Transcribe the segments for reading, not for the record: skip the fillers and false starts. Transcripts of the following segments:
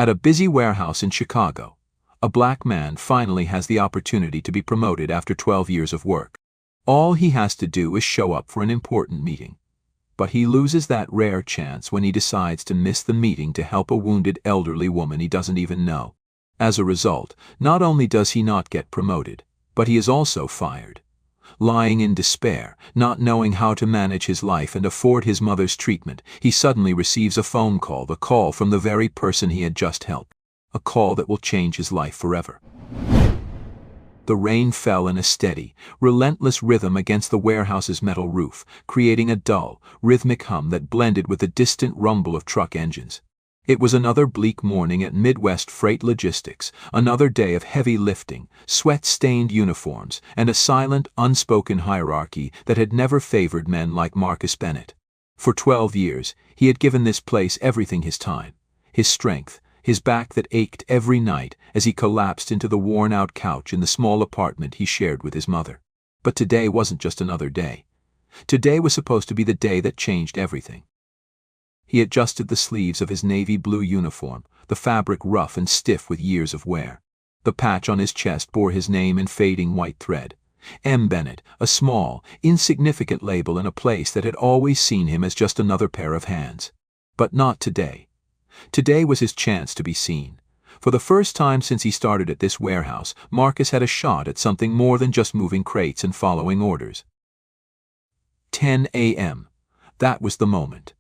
At a busy warehouse in Chicago, a black man finally has the opportunity to be promoted after 12 years of work. All he has to do is show up for an important meeting. But he loses that rare chance when he decides to miss the meeting to help a wounded elderly woman he doesn't even know. As a result, not only does he not get promoted, but he is also fired. Lying in despair, not knowing how to manage his life and afford his mother's treatment, he suddenly receives a phone call, the call from the very person he had just helped. A call that will change his life forever. The rain fell in a steady, relentless rhythm against the warehouse's metal roof, creating a dull, rhythmic hum that blended with the distant rumble of truck engines. It was another bleak morning at Midwest Freight Logistics, another day of heavy lifting, sweat-stained uniforms, and a silent, unspoken hierarchy that had never favored men like Marcus Bennett. For 12 years, he had given this place everything: his time, his strength, his back that ached every night as he collapsed into the worn-out couch in the small apartment he shared with his mother. But today wasn't just another day. Today was supposed to be the day that changed everything. He adjusted the sleeves of his navy blue uniform, the fabric rough and stiff with years of wear. The patch on his chest bore his name in fading white thread. M. Bennett, a small, insignificant label in a place that had always seen him as just another pair of hands. But not today. Today was his chance to be seen. For the first time since he started at this warehouse, Marcus had a shot at something more than just moving crates and following orders. 10 a.m. That was the moment.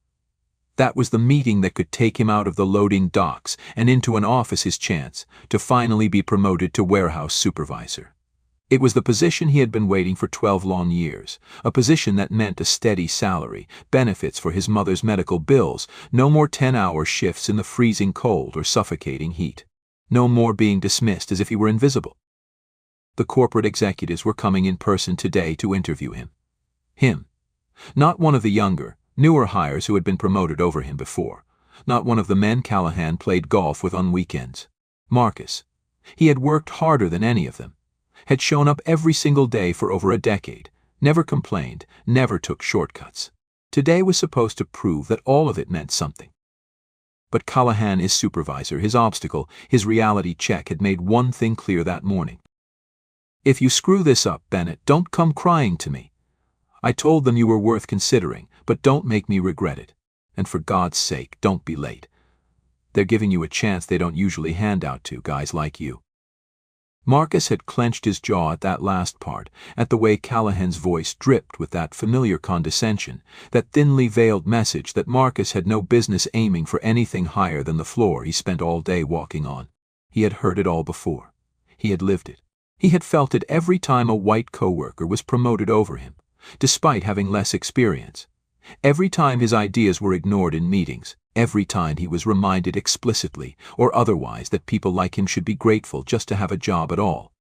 That was the meeting that could take him out of the loading docks and into an office, his chance to finally be promoted to warehouse supervisor. It was the position he had been waiting for 12 long years, a position that meant a steady salary, benefits for his mother's medical bills, no more 10-hour shifts in the freezing cold or suffocating heat. No more being dismissed as if he were invisible. The corporate executives were coming in person today to interview him. Him. Not one of the younger, newer hires who had been promoted over him before. Not one of the men Callahan played golf with on weekends. Marcus. He had worked harder than any of them. Had shown up every single day for over a decade. Never complained, never took shortcuts. Today was supposed to prove that all of it meant something. But Callahan, his supervisor, his obstacle, his reality check, had made one thing clear that morning. "If you screw this up, Bennett, don't come crying to me. I told them you were worth considering, but don't make me regret it. And for God's sake, don't be late. They're giving you a chance they don't usually hand out to guys like you." Marcus had clenched his jaw at that last part, at the way Callahan's voice dripped with that familiar condescension, that thinly veiled message that Marcus had no business aiming for anything higher than the floor he spent all day walking on. He had heard it all before. He had lived it. He had felt it every time a white coworker was promoted over him, despite having less experience. Every time his ideas were ignored in meetings. Every time he was reminded explicitly or otherwise that people like him should be grateful just to have a job at all.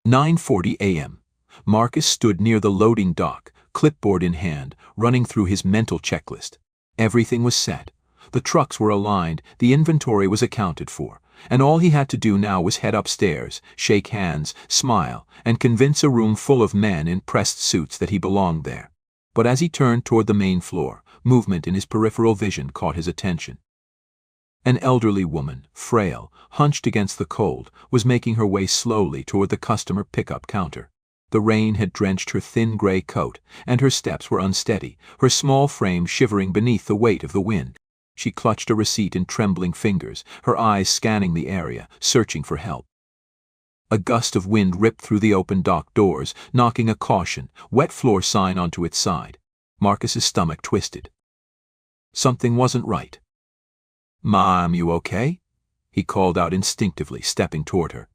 9:40 a.m. Marcus stood near the loading dock, clipboard in hand, running through his mental checklist. Everything was set. The trucks were aligned, the inventory was accounted for, and all he had to do now was head upstairs, shake hands, smile, and convince a room full of men in pressed suits that he belonged there. But as he turned toward the main floor, movement in his peripheral vision caught his attention. An elderly woman, frail, hunched against the cold, was making her way slowly toward the customer pickup counter. The rain had drenched her thin gray coat, and her steps were unsteady, her small frame shivering beneath the weight of the wind. She clutched a receipt in trembling fingers, her eyes scanning the area, searching for help. A gust of wind ripped through the open dock doors, knocking a caution, wet floor sign onto its side. Marcus's stomach twisted. Something wasn't right. "Mom, you okay?" he called out instinctively, stepping toward her.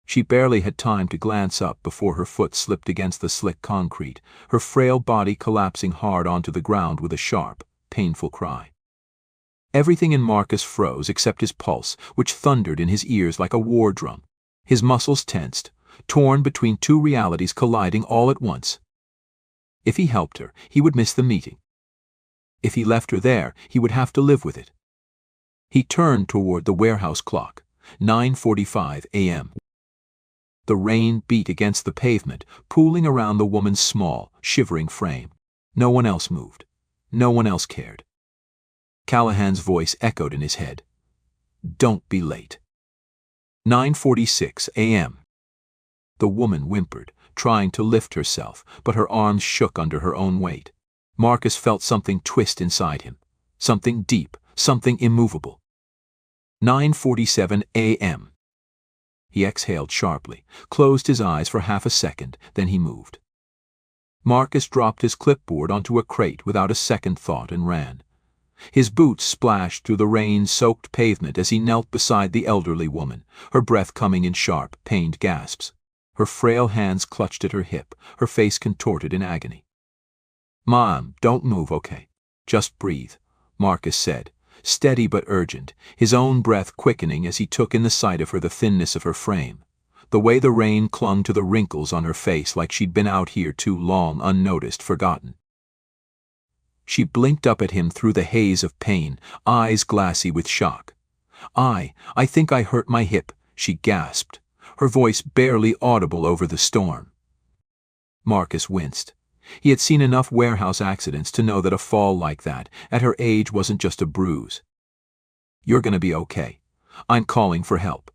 She barely had time to glance up before her foot slipped against the slick concrete, her frail body collapsing hard onto the ground with a sharp, painful cry. Everything in Marcus froze except his pulse, which thundered in his ears like a war drum. His muscles tensed, torn between two realities colliding all at once. If he helped her, he would miss the meeting. If he left her there, he would have to live with it. He turned toward the warehouse clock, 9:45 a.m. The rain beat against the pavement, pooling around the woman's small, shivering frame. No one else moved. No one else cared. Callahan's voice echoed in his head. Don't be late. 9:46 a.m. The woman whimpered, trying to lift herself, but her arms shook under her own weight. Marcus felt something twist inside him. Something deep, something immovable. 9:47 a.m. He exhaled sharply, closed his eyes for half a second, then he moved. Marcus dropped his clipboard onto a crate without a second thought and ran. His boots splashed through the rain-soaked pavement as he knelt beside the elderly woman, her breath coming in sharp, pained gasps. Her frail hands clutched at her hip, her face contorted in agony. "Mom, don't move, okay? Just breathe," Marcus said, steady but urgent, his own breath quickening as he took in the sight of her, the thinness of her frame, the way the rain clung to the wrinkles on her face like she'd been out here too long, unnoticed, forgotten. She blinked up at him through the haze of pain, eyes glassy with shock. I think I hurt my hip," she gasped, her voice barely audible over the storm. Marcus winced. He had seen enough warehouse accidents to know that a fall like that, at her age, wasn't just a bruise. "You're gonna be okay. I'm calling for help."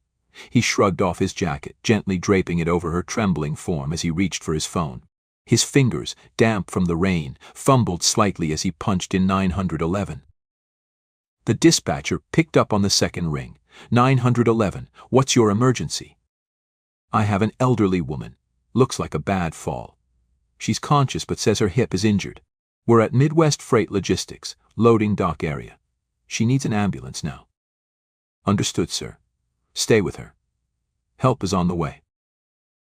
He shrugged off his jacket, gently draping it over her trembling form as he reached for his phone. His fingers, damp from the rain, fumbled slightly as he punched in 911. The dispatcher picked up on the second ring. 911, what's your emergency? "I have an elderly woman. Looks like a bad fall. She's conscious but says her hip is injured. We're at Midwest Freight Logistics, loading dock area. She needs an ambulance now." "Understood, sir. Stay with her. Help is on the way."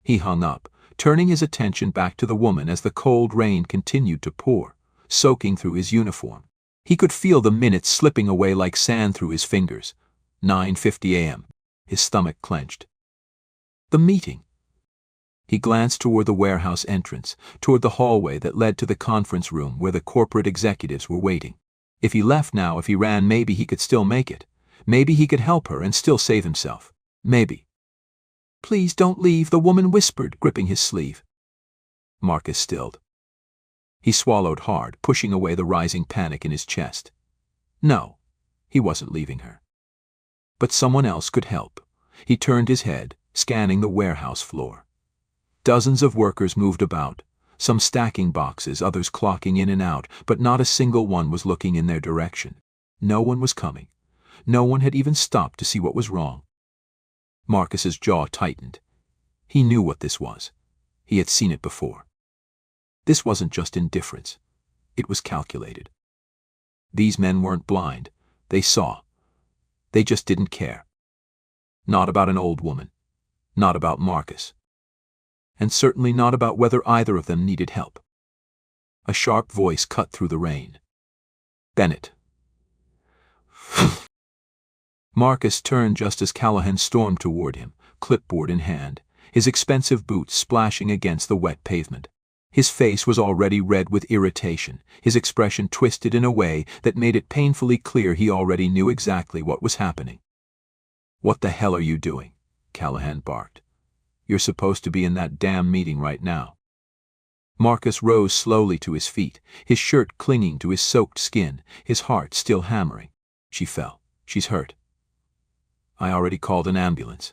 He hung up, turning his attention back to the woman as the cold rain continued to pour, soaking through his uniform. He could feel the minutes slipping away like sand through his fingers. 9:50 a.m. His stomach clenched. The meeting. He glanced toward the warehouse entrance, toward the hallway that led to the conference room where the corporate executives were waiting. If he left now, if he ran, maybe he could still make it. Maybe he could help her and still save himself. Maybe. "Please don't leave," the woman whispered, gripping his sleeve. Marcus stilled. He swallowed hard, pushing away the rising panic in his chest. No, he wasn't leaving her. But someone else could help. He turned his head, scanning the warehouse floor. Dozens of workers moved about, some stacking boxes, others clocking in and out, but not a single one was looking in their direction. No one was coming. No one had even stopped to see what was wrong. Marcus's jaw tightened. He knew what this was. He had seen it before. This wasn't just indifference. It was calculated. These men weren't blind. They saw. They just didn't care. Not about an old woman. Not about Marcus. And certainly not about whether either of them needed help. A sharp voice cut through the rain. "Bennett." Marcus turned just as Callahan stormed toward him, clipboard in hand, his expensive boots splashing against the wet pavement. His face was already red with irritation, his expression twisted in a way that made it painfully clear he already knew exactly what was happening. "What the hell are you doing?" Callahan barked. "You're supposed to be in that damn meeting right now." Marcus rose slowly to his feet, his shirt clinging to his soaked skin, his heart still hammering. "She fell. She's hurt. I already called an ambulance."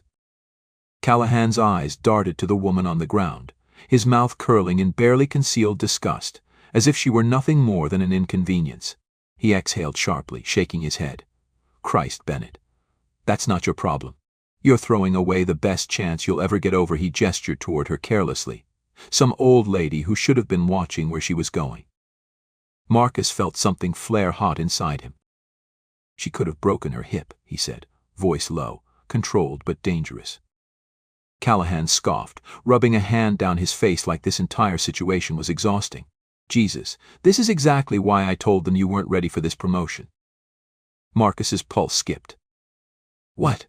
Callahan's eyes darted to the woman on the ground, his mouth curling in barely concealed disgust, as if she were nothing more than an inconvenience. He exhaled sharply, shaking his head. "Christ, Bennett. That's not your problem. You're throwing away the best chance you'll ever get over." He gestured toward her carelessly. Some old lady who should have been watching where she was going. Marcus felt something flare hot inside him. "She could have broken her hip," he said, voice low, controlled but dangerous. Callahan scoffed, rubbing a hand down his face like this entire situation was exhausting. "Jesus, this is exactly why I told them you weren't ready for this promotion." Marcus's pulse skipped. "What?"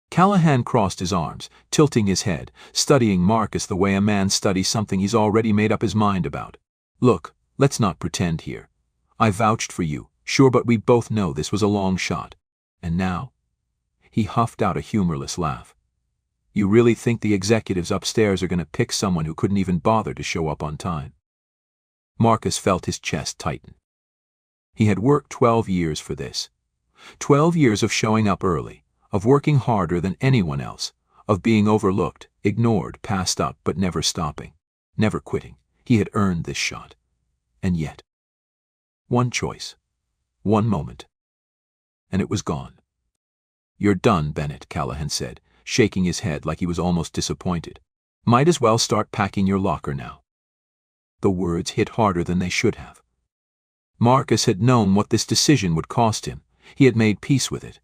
Callahan crossed his arms, tilting his head, studying Marcus the way a man studies something he's already made up his mind about. "Look, let's not pretend here. I vouched for you, sure, but we both know this was a long shot. And now?" He huffed out a humorless laugh. "You really think the executives upstairs are going to pick someone who couldn't even bother to show up on time?" Marcus felt his chest tighten. He had worked 12 years for this. 12 years of showing up early, of working harder than anyone else, of being overlooked, ignored, passed up, but never stopping, never quitting. He had earned this shot. And yet, one choice, one moment, and it was gone. "You're done, Bennett," Callahan said, shaking his head like he was almost disappointed. "Might as well start packing your locker now." The words hit harder than they should have. Marcus had known what this decision would cost him. He had made peace with it.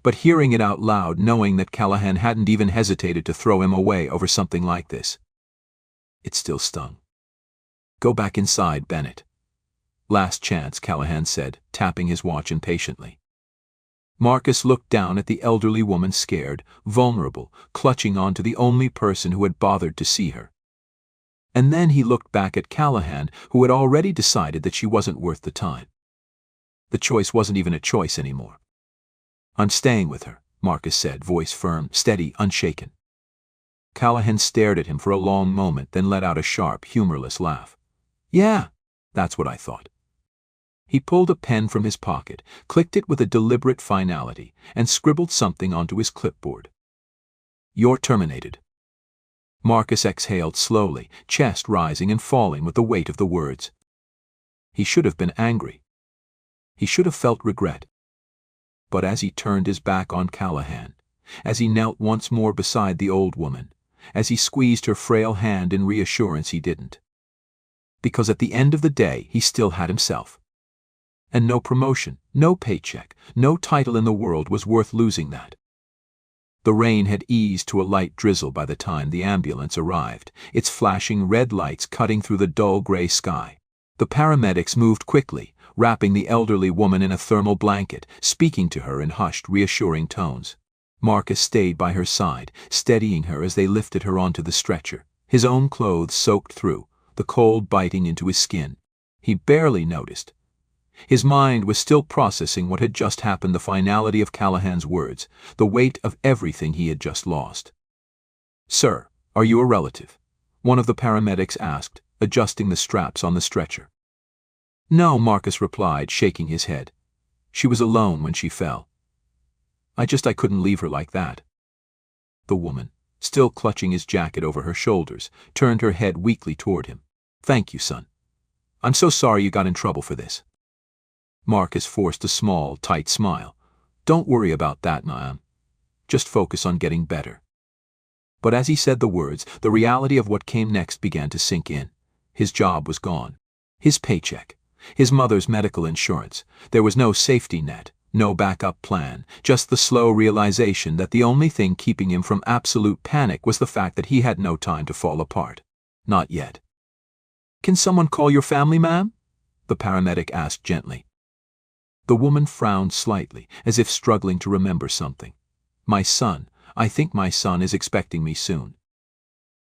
But hearing it out loud, knowing that Callahan hadn't even hesitated to throw him away over something like this, it still stung. "Go back inside, Bennett." "Last chance," Callahan said, tapping his watch impatiently. Marcus looked down at the elderly woman, scared, vulnerable, clutching on to the only person who had bothered to see her. And then he looked back at Callahan, who had already decided that she wasn't worth the time. The choice wasn't even a choice anymore. "I'm staying with her," Marcus said, voice firm, steady, unshaken. Callahan stared at him for a long moment, then let out a sharp, humorless laugh. "Yeah, that's what I thought." He pulled a pen from his pocket, clicked it with a deliberate finality, and scribbled something onto his clipboard. "You're terminated." Marcus exhaled slowly, chest rising and falling with the weight of the words. He should have been angry. He should have felt regret. But as he turned his back on Callahan, as he knelt once more beside the old woman, as he squeezed her frail hand in reassurance, he didn't. Because at the end of the day, he still had himself. And no promotion, no paycheck, no title in the world was worth losing that. The rain had eased to a light drizzle by the time the ambulance arrived, its flashing red lights cutting through the dull gray sky. The paramedics moved quickly, wrapping the elderly woman in a thermal blanket, speaking to her in hushed, reassuring tones. Marcus stayed by her side, steadying her as they lifted her onto the stretcher, his own clothes soaked through, the cold biting into his skin. He barely noticed. His mind was still processing what had just happened, the finality of Callahan's words, the weight of everything he had just lost. "Sir, are you a relative?" one of the paramedics asked, adjusting the straps on the stretcher. "No," Marcus replied, shaking his head. "She was alone when she fell. I couldn't leave her like that." The woman, still clutching his jacket over her shoulders, turned her head weakly toward him. "Thank you, son. I'm so sorry you got in trouble for this." Marcus forced a small, tight smile. "Don't worry about that, ma'am. Just focus on getting better." But as he said the words, the reality of what came next began to sink in. His job was gone. His paycheck. His mother's medical insurance. There was no safety net, no backup plan, just the slow realization that the only thing keeping him from absolute panic was the fact that he had no time to fall apart. Not yet. "Can someone call your family, ma'am?" the paramedic asked gently. The woman frowned slightly, as if struggling to remember something. I think my son is expecting me soon."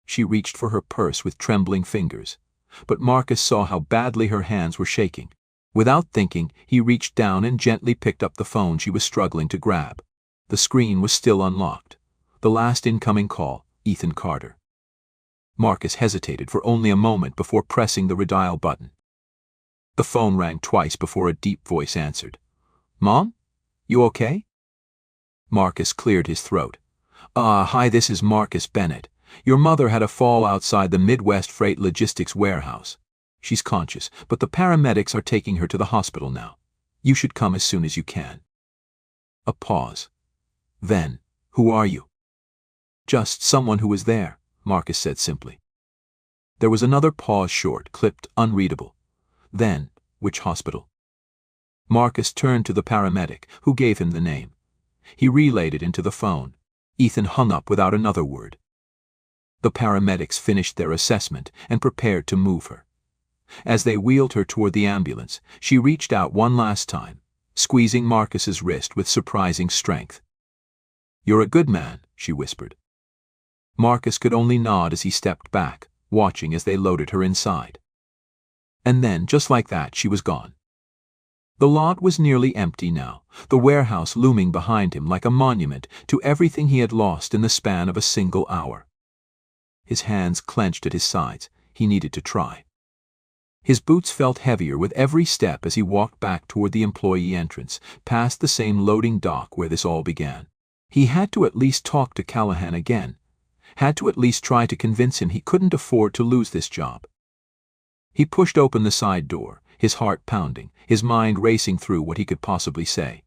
She reached for her purse with trembling fingers, but Marcus saw how badly her hands were shaking. Without thinking, he reached down and gently picked up the phone she was struggling to grab. The screen was still unlocked. The last incoming call, Ethan Carter. Marcus hesitated for only a moment before pressing the redial button. The phone rang twice before a deep voice answered. "Mom? You okay?" Marcus cleared his throat. Hi, this is Marcus Bennett. Your mother had a fall outside the Midwest Freight Logistics warehouse. She's conscious, but the paramedics are taking her to the hospital now. You should come as soon as you can." A pause. Then, "Who are you?" "Just someone who was there," Marcus said simply. There was another pause, short, clipped, unreadable. Then, "Which hospital?" Marcus turned to the paramedic, who gave him the name. He relayed it into the phone. Ethan hung up without another word. The paramedics finished their assessment and prepared to move her. As they wheeled her toward the ambulance, she reached out one last time, squeezing Marcus's wrist with surprising strength. "You're a good man," she whispered. Marcus could only nod as he stepped back, watching as they loaded her inside. And then, just like that, she was gone. The lot was nearly empty now, the warehouse looming behind him like a monument to everything he had lost in the span of a single hour. His hands clenched at his sides. He needed to try. His boots felt heavier with every step as he walked back toward the employee entrance, past the same loading dock where this all began. He had to at least talk to Callahan again, had to at least try to convince him he couldn't afford to lose this job. He pushed open the side door, his heart pounding, his mind racing through what he could possibly say.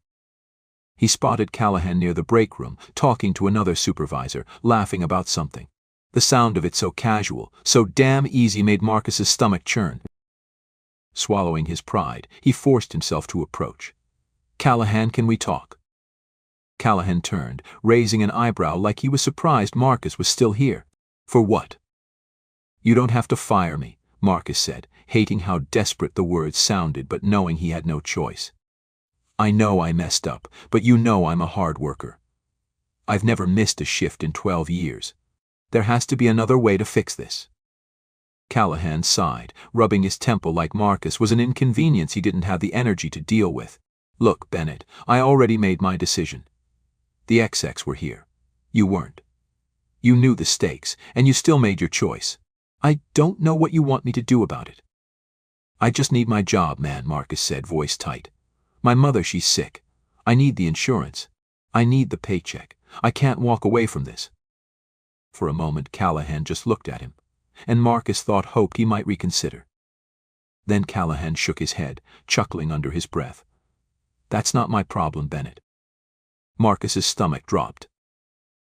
He spotted Callahan near the break room, talking to another supervisor, laughing about something. The sound of it so casual, so damn easy made Marcus's stomach churn. Swallowing his pride, he forced himself to approach. "Callahan, can we talk?" Callahan turned, raising an eyebrow like he was surprised Marcus was still here. "For what?" "You don't have to fire me," Marcus said, hating how desperate the words sounded but knowing he had no choice. "I know I messed up, but you know I'm a hard worker. I've never missed a shift in 12 years. There has to be another way to fix this." Callahan sighed, rubbing his temple like Marcus was an inconvenience he didn't have the energy to deal with. "Look, Bennett, I already made my decision. The XX were here. You weren't. You knew the stakes, and you still made your choice. I don't know what you want me to do about it." "I just need my job, man," Marcus said, voice tight. "My mother, she's sick. I need the insurance. I need the paycheck. I can't walk away from this." For a moment, Callahan just looked at him, and Marcus hoped he might reconsider. Then Callahan shook his head, chuckling under his breath. "That's not my problem, Bennett." Marcus's stomach dropped.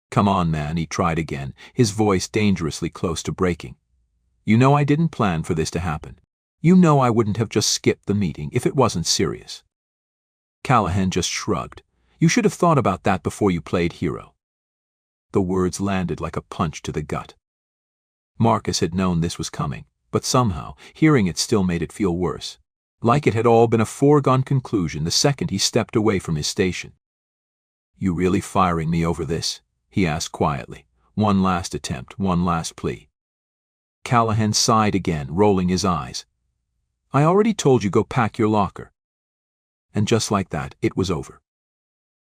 "Come on, man," he tried again, his voice dangerously close to breaking. "You know I didn't plan for this to happen. You know I wouldn't have just skipped the meeting if it wasn't serious." Callahan just shrugged. "You should have thought about that before you played hero." The words landed like a punch to the gut. Marcus had known this was coming, but somehow, hearing it still made it feel worse. Like it had all been a foregone conclusion the second he stepped away from his station. "You really firing me over this?" he asked quietly. One last attempt, one last plea. Callahan sighed again, rolling his eyes. "I already told you go pack your locker." And just like that, it was over.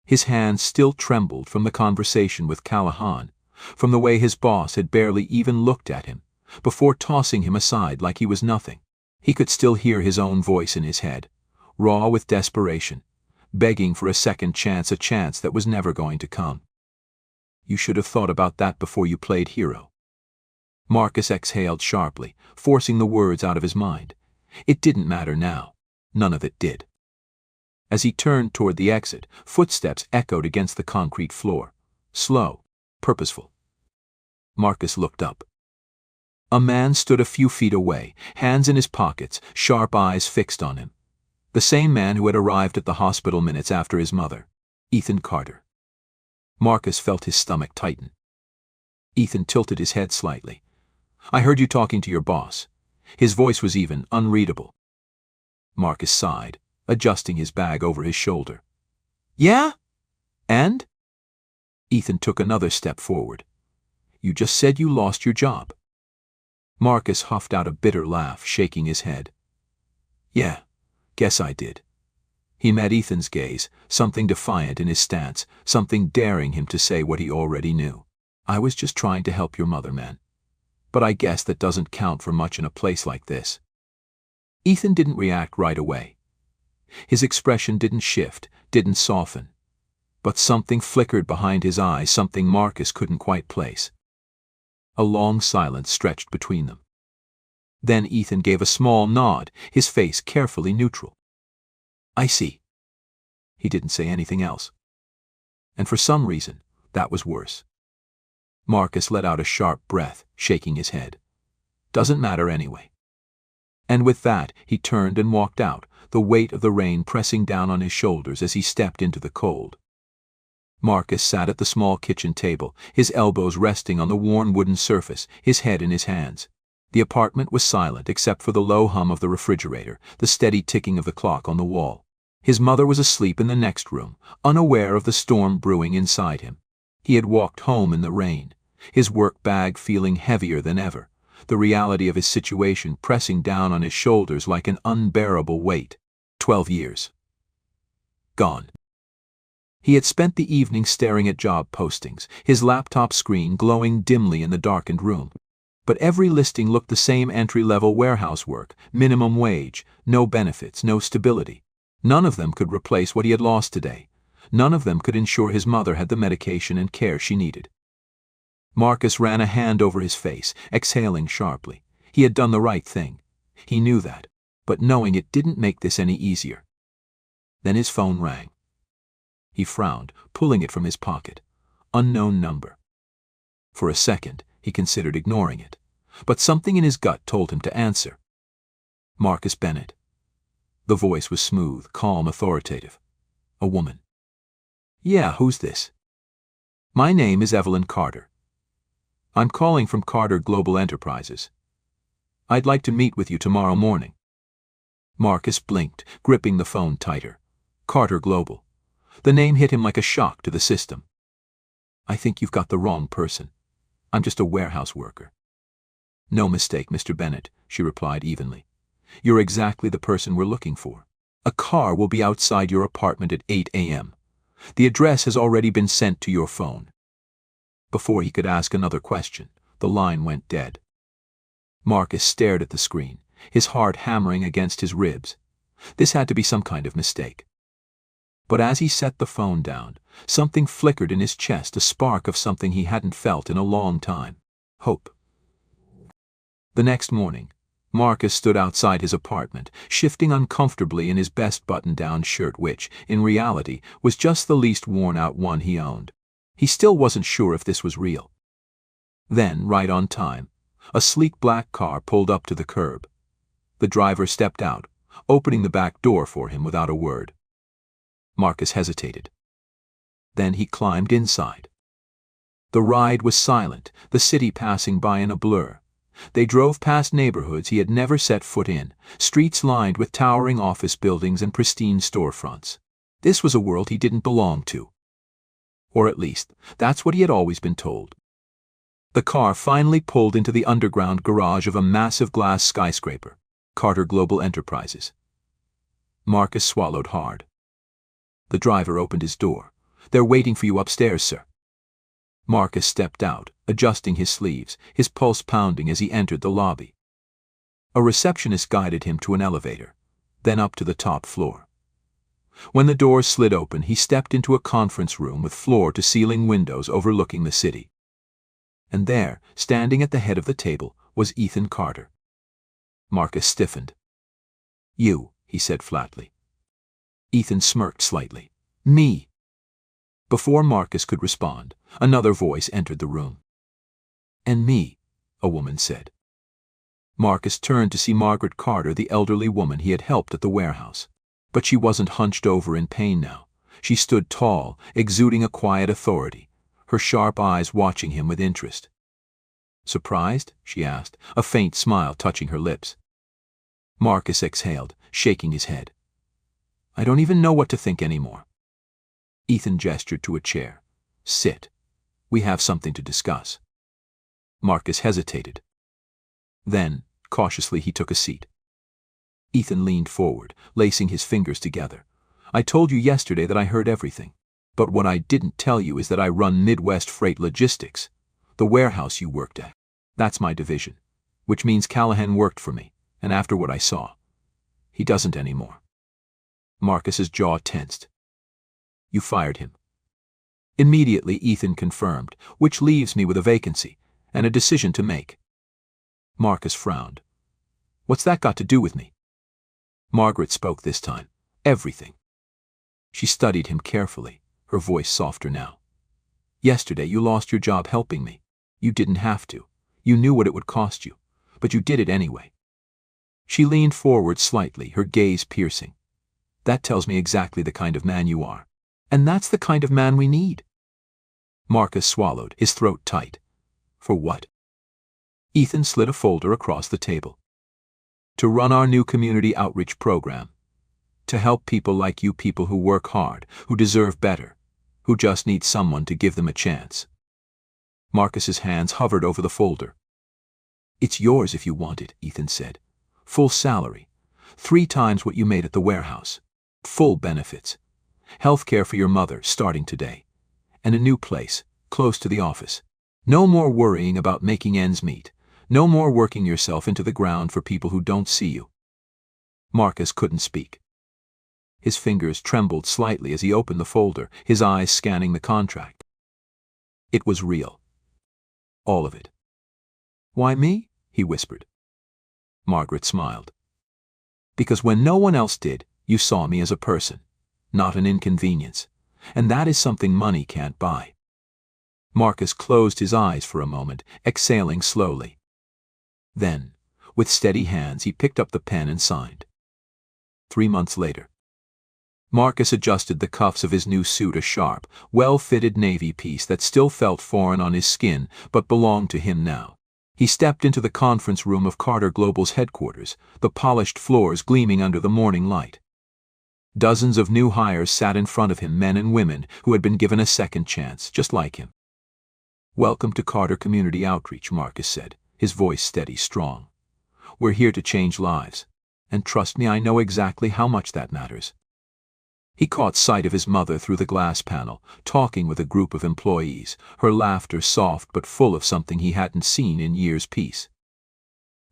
His hands still trembled from the conversation with Callahan, from the way his boss had barely even looked at him, before tossing him aside like he was nothing. He could still hear his own voice in his head, raw with desperation, begging for a second chance, a chance that was never going to come. "You should have thought about that before you played hero." Marcus exhaled sharply, forcing the words out of his mind. It didn't matter now. None of it did. As he turned toward the exit, footsteps echoed against the concrete floor. Slow, purposeful. Marcus looked up. A man stood a few feet away, hands in his pockets, sharp eyes fixed on him. The same man who had arrived at the hospital minutes after his mother, Ethan Carter. Marcus felt his stomach tighten. Ethan tilted his head slightly. "I heard you talking to your boss." His voice was even unreadable. Marcus sighed, adjusting his bag over his shoulder. "Yeah? And?" Ethan took another step forward. "You just said you lost your job." Marcus huffed out a bitter laugh, shaking his head. "Yeah, guess I did." He met Ethan's gaze, something defiant in his stance, something daring him to say what he already knew. "I was just trying to help your mother, man. But I guess that doesn't count for much in a place like this." Ethan didn't react right away. His expression didn't shift, didn't soften. But something flickered behind his eyes, something Marcus couldn't quite place. A long silence stretched between them. Then Ethan gave a small nod, his face carefully neutral. "I see." He didn't say anything else. And for some reason, that was worse. Marcus let out a sharp breath, shaking his head. "Doesn't matter anyway." And with that, he turned and walked out, the weight of the rain pressing down on his shoulders as he stepped into the cold. Marcus sat at the small kitchen table, his elbows resting on the worn wooden surface, his head in his hands. The apartment was silent except for the low hum of the refrigerator, the steady ticking of the clock on the wall. His mother was asleep in the next room, unaware of the storm brewing inside him. He had walked home in the rain, his work bag feeling heavier than ever, the reality of his situation pressing down on his shoulders like an unbearable weight. 12 years. Gone. He had spent the evening staring at job postings, his laptop screen glowing dimly in the darkened room. But every listing looked the same: entry-level warehouse work, minimum wage, no benefits, no stability. None of them could replace what he had lost today. None of them could ensure his mother had the medication and care she needed. Marcus ran a hand over his face, exhaling sharply. He had done the right thing. He knew that, but knowing it didn't make this any easier. Then his phone rang. He frowned, pulling it from his pocket. Unknown number. For a second, he considered ignoring it, but something in his gut told him to answer. Marcus Bennett. The voice was smooth, calm, authoritative. A woman. Yeah, who's this? My name is Evelyn Carter. I'm calling from Carter Global Enterprises. I'd like to meet with you tomorrow morning. Marcus blinked, gripping the phone tighter. Carter Global. The name hit him like a shock to the system. I think you've got the wrong person. I'm just a warehouse worker. No mistake, Mr. Bennett, she replied evenly. You're exactly the person we're looking for. A car will be outside your apartment at 8 a.m. The address has already been sent to your phone. Before he could ask another question, the line went dead. Marcus stared at the screen, his heart hammering against his ribs. This had to be some kind of mistake. But as he set the phone down, something flickered in his chest, a spark of something he hadn't felt in a long time. Hope. The next morning, Marcus stood outside his apartment, shifting uncomfortably in his best button-down shirt, which, in reality, was just the least worn-out one he owned. He still wasn't sure if this was real. Then, right on time, a sleek black car pulled up to the curb. The driver stepped out, opening the back door for him without a word. Marcus hesitated. Then he climbed inside. The ride was silent, the city passing by in a blur. They drove past neighborhoods he had never set foot in, streets lined with towering office buildings and pristine storefronts. This was a world he didn't belong to. Or at least, that's what he had always been told. The car finally pulled into the underground garage of a massive glass skyscraper, Carter Global Enterprises. Marcus swallowed hard. The driver opened his door. They're waiting for you upstairs, sir. Marcus stepped out, adjusting his sleeves, his pulse pounding as he entered the lobby. A receptionist guided him to an elevator, then up to the top floor. When the doors slid open, he stepped into a conference room with floor-to-ceiling windows overlooking the city. And there, standing at the head of the table, was Ethan Carter. Marcus stiffened. You, he said flatly. Ethan smirked slightly. Me. Before Marcus could respond, another voice entered the room. And me, a woman said. Marcus turned to see Margaret Carter, the elderly woman he had helped at the warehouse. But she wasn't hunched over in pain now. She stood tall, exuding a quiet authority, her sharp eyes watching him with interest. Surprised? She asked, a faint smile touching her lips. Marcus exhaled, shaking his head. I don't even know what to think anymore. Ethan gestured to a chair. Sit. We have something to discuss. Marcus hesitated. Then, cautiously, he took a seat. Ethan leaned forward, lacing his fingers together. I told you yesterday that I heard everything. But what I didn't tell you is that I run Midwest Freight Logistics, the warehouse you worked at. That's my division, which means Callahan worked for me, and after what I saw, he doesn't anymore. Marcus's jaw tensed. You fired him. Immediately, Ethan confirmed, which leaves me with a vacancy and a decision to make. Marcus frowned. What's that got to do with me? Margaret spoke this time. Everything. She studied him carefully, her voice softer now. Yesterday you lost your job helping me. You didn't have to. You knew what it would cost you, but you did it anyway. She leaned forward slightly, her gaze piercing. That tells me exactly the kind of man you are. And that's the kind of man we need. Marcus swallowed, his throat tight. For what? Ethan slid a folder across the table. To run our new community outreach program. To help people like you, people who work hard, who deserve better, who just need someone to give them a chance. Marcus's hands hovered over the folder. It's yours if you want it, Ethan said. Full salary. 3 times what you made at the warehouse. Full benefits. Health care for your mother, starting today. And a new place, close to the office. No more worrying about making ends meet. No more working yourself into the ground for people who don't see you. Marcus couldn't speak. His fingers trembled slightly as he opened the folder, his eyes scanning the contract. It was real. All of it. "Why me?" he whispered. Margaret smiled. "Because when no one else did, you saw me as a person, not an inconvenience. And that is something money can't buy." Marcus closed his eyes for a moment, exhaling slowly. Then, with steady hands, he picked up the pen and signed. 3 months later. Marcus adjusted the cuffs of his new suit, a sharp, well-fitted navy piece that still felt foreign on his skin but belonged to him now. He stepped into the conference room of Carter Global's headquarters, the polished floors gleaming under the morning light. Dozens of new hires sat in front of him, men and women who had been given a second chance, just like him. "Welcome to Carter Community Outreach," Marcus said, his voice steady, strong. "We're here to change lives. And trust me, I know exactly how much that matters." He caught sight of his mother through the glass panel, talking with a group of employees, her laughter soft but full of something he hadn't seen in years. Peace.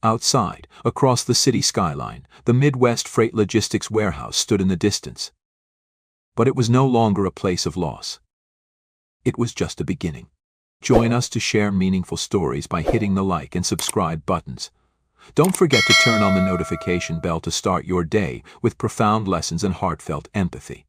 Outside, across the city skyline, the Midwest Freight Logistics warehouse stood in the distance. But it was no longer a place of loss. It was just a beginning. Join us to share meaningful stories by hitting the like and subscribe buttons. Don't forget to turn on the notification bell to start your day with profound lessons and heartfelt empathy.